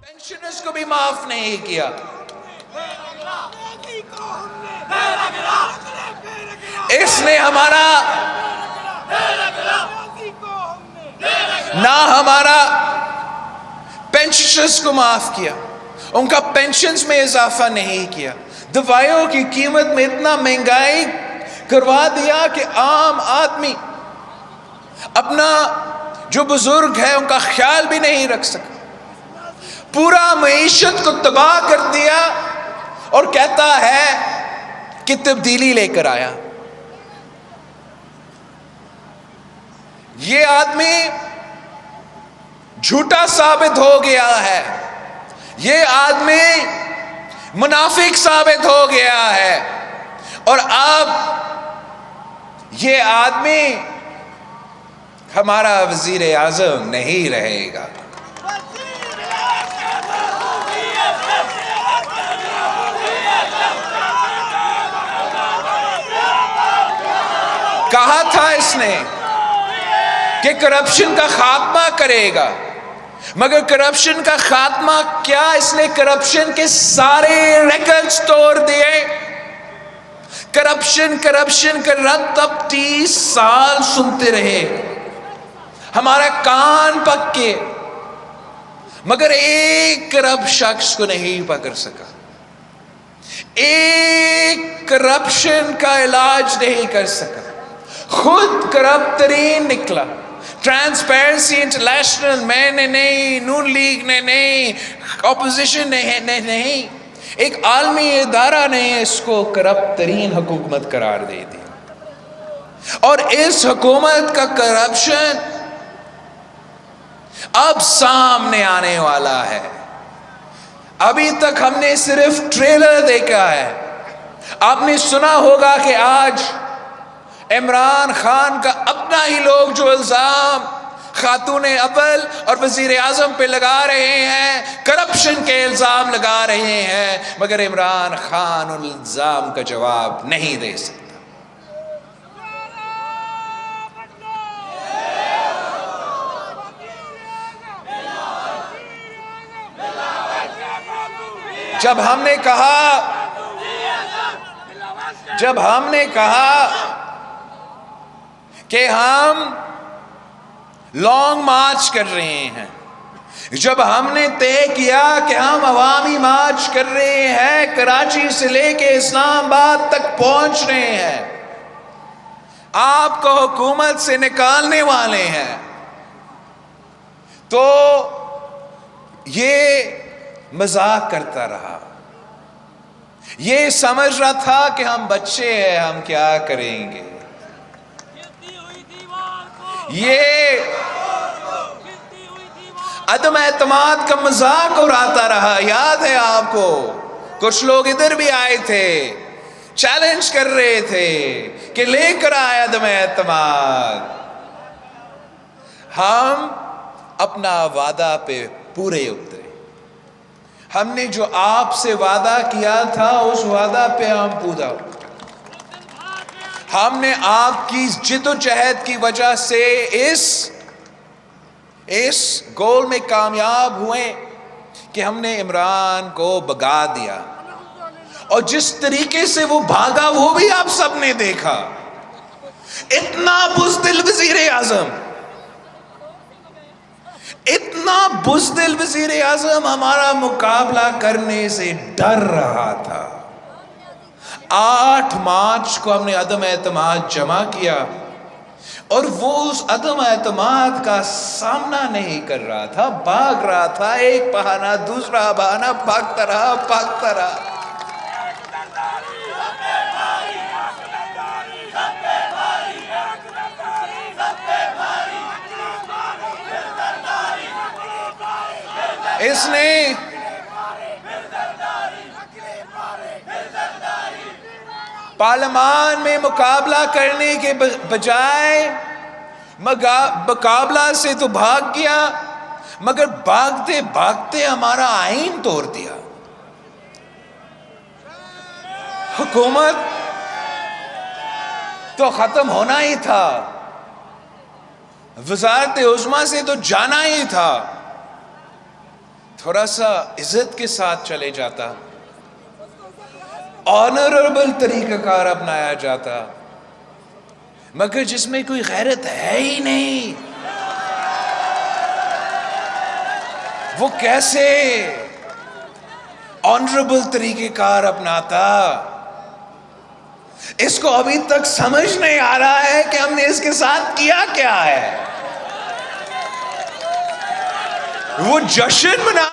Pensioners کو بھی معاف نہیں کیا. اس نے نہ ہمارا پینشنرز کو معاف کیا، ان کا پینشنز میں اضافہ نہیں کیا، دوائیوں کی قیمت میں اتنا مہنگائی کروا دیا کہ عام آدمی اپنا جو بزرگ ہے ان کا خیال بھی نہیں رکھ سکا، پورا معیشت کو تباہ کر دیا اور کہتا ہے کہ تبدیلی لے کر آیا. یہ آدمی جھوٹا ثابت ہو گیا ہے، یہ آدمی منافق ثابت ہو گیا ہے، اور اب یہ آدمی ہمارا وزیر اعظم نہیں رہے گا. کہا تھا اس نے کہ کرپشن کا خاتمہ کرے گا، مگر کرپشن کا خاتمہ کیا، اس نے کرپشن کے سارے ریکارڈز توڑ دیے. کرپشن کا رد اب 30 سال سنتے رہے، ہمارا کان پکے، مگر ایک کرپٹ شخص کو نہیں پکڑ سکا، ایک کرپشن کا علاج نہیں کر سکا، خود کرپٹ ترین نکلا. ٹرانسپیرنسی انٹرنیشنل میں نے نہیں، نون لیگ نے نہیں، اپوزیشن نے نہیں، ایک عالمی ادارہ نے اس کو کرپٹ ترین حکومت قرار دے دی. اور اس حکومت کا کرپشن اب سامنے آنے والا ہے. ابھی تک ہم نے صرف ٹریلر دیکھا ہے. آپ نے سنا ہوگا کہ آج عمران خان کا اپنا ہی لوگ جو الزام خاتون اول اور وزیر اعظم پہ لگا رہے ہیں، کرپشن کے الزام لگا رہے ہیں، مگر عمران خان ان الزام کا جواب نہیں دے سکتا. جب ہم نے کہا کہ ہم لانگ مارچ کر رہے ہیں، جب ہم نے طے کیا کہ ہم عوامی مارچ کر رہے ہیں، کراچی سے لے کے اسلام آباد تک پہنچ رہے ہیں، آپ کو حکومت سے نکالنے والے ہیں، تو یہ مذاق کرتا رہا. یہ سمجھ رہا تھا کہ ہم بچے ہیں، ہم کیا کریں گے. یہ عدم اعتماد کا مذاق اڑاتا رہا. یاد ہے آپ کو، کچھ لوگ ادھر بھی آئے تھے، چیلنج کر رہے تھے کہ لے کر آئے عدم اعتماد. ہم اپنا وعدہ پہ پورے اترے. ہم نے جو آپ سے وعدہ کیا تھا اس وعدہ پہ ہم پورا. ہم نے آپ کی جد و جہد کی وجہ سے اس گول میں کامیاب ہوئے کہ ہم نے عمران کو بھگا دیا، اور جس طریقے سے وہ بھاگا وہ بھی آپ سب نے دیکھا. اتنا بزدل وزیر اعظم ہمارا مقابلہ کرنے سے ڈر رہا تھا. 8 مارچ کو ہم نے عدم اعتماد جمع کیا، اور وہ اس عدم اعتماد کا سامنا نہیں کر رہا تھا، بھاگ رہا تھا. ایک بہانہ دوسرا بہانہ، بھاگتا رہا. اس نے پارلیمان میں مقابلہ کرنے کے بجائے مقابلہ سے تو بھاگ گیا، مگر بھاگتے بھاگتے ہمارا آئین توڑ دیا. حکومت تو ختم ہونا ہی تھا، وزارت عظمیٰ سے تو جانا ہی تھا، تھوڑا سا عزت کے ساتھ چلے جاتا، آنریبل طریقہ کار اپنایا جاتا، مگر جس میں کوئی غیرت ہے ہی نہیں، وہ کیسے آنریبل طریقہ کار اپناتا؟ اس کو ابھی تک سمجھ نہیں آ رہا ہے کہ ہم نے اس کے ساتھ کیا کیا ہے۔ وہ جشن منا